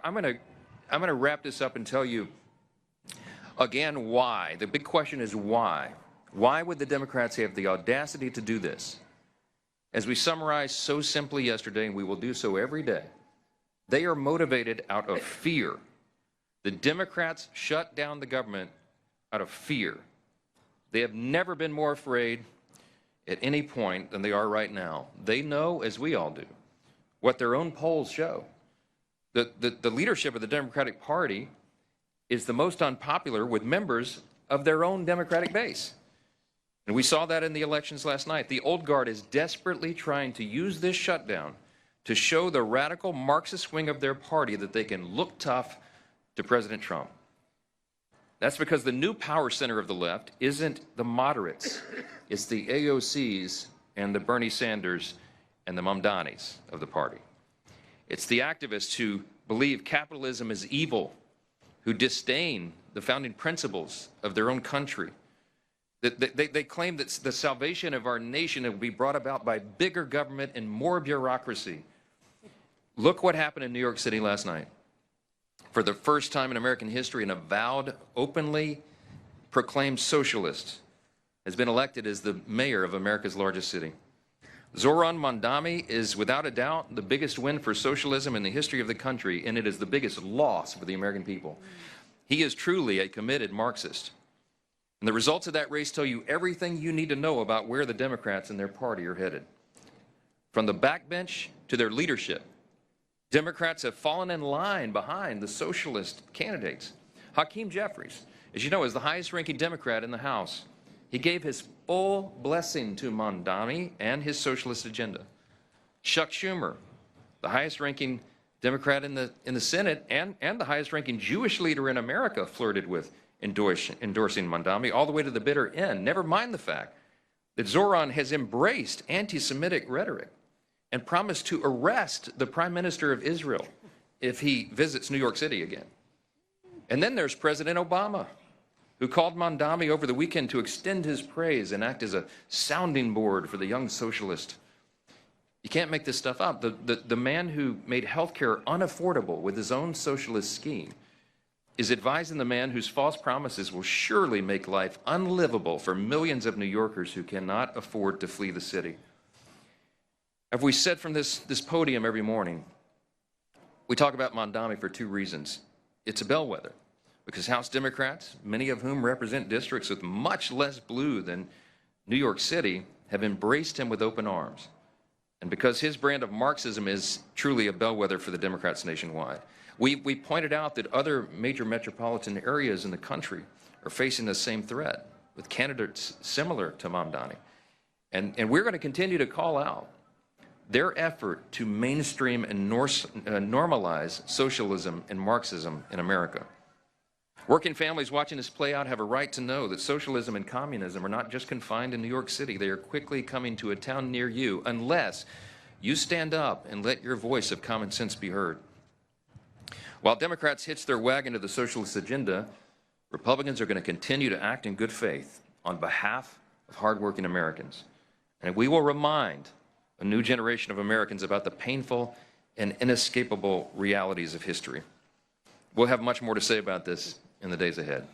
I'm gonna wrap this up and tell you again why. The big question is why. Why would the Democrats have the audacity to do this? As we summarized so simply yesterday, and we will do so every day, they are motivated out of fear. The Democrats shut down the government out of fear. They have never been more afraid at any point than they are right now. They know, as we all do, what their own polls show. The leadership of the Democratic Party is the most unpopular with members of their own Democratic base. And we saw that in the elections last night. The old guard is desperately trying to use this shutdown to show the radical Marxist wing of their party that they can look tough to President Trump. That's because the new power center of the left isn't the moderates. It's the AOCs and the Bernie Sanders and the Mamdanis of the party. It's the activists who believe capitalism is evil, who disdain the founding principles of their own country. They claim that the salvation of our nation will be brought about by bigger government and more bureaucracy. Look what happened in New York City last night. For the first time in American history, an avowed, openly proclaimed socialist has been elected as the mayor of America's largest city. Zohran Mamdani is without a doubt the biggest win for socialism in the history of the country, and it is the biggest loss for the American people. He is truly a committed Marxist. And the results of that race tell you everything you need to know about where the Democrats and their party are headed. From the backbench to their leadership, Democrats have fallen in line behind the socialist candidates. Hakeem Jeffries, as you know, is the highest-ranking Democrat in the House. He gave his full blessing to Mamdani and his socialist agenda. Chuck Schumer, the highest-ranking Democrat in the Senate and the highest-ranking Jewish leader in America, flirted with endorsing Mamdani all the way to the bitter end. Never mind the fact that Zohran has embraced anti-Semitic rhetoric and promised to arrest the Prime Minister of Israel if he visits New York City again. And then there's President Obama, who called Mamdani over the weekend to extend his praise and act as a sounding board for the young socialist. You can't make this stuff up. The man who made healthcare unaffordable with his own socialist scheme is advising the man whose false promises will surely make life unlivable for millions of New Yorkers who cannot afford to flee the city. As we said from this podium every morning, we talk about Mamdani for two reasons. It's a bellwether, because House Democrats, many of whom represent districts with much less blue than New York City, have embraced him with open arms. And because his brand of Marxism is truly a bellwether for the Democrats nationwide. We pointed out that other major metropolitan areas in the country are facing the same threat with candidates similar to Mamdani. And we're going to continue to call out their effort to mainstream and normalize socialism and Marxism in America. Working families watching this play out have a right to know that socialism and communism are not just confined in New York City. They are quickly coming to a town near you unless you stand up and let your voice of common sense be heard. While Democrats hitch their wagon to the socialist agenda, Republicans are going to continue to act in good faith on behalf of hardworking Americans. And we will remind a new generation of Americans about the painful and inescapable realities of history. We'll have much more to say about this in the days ahead.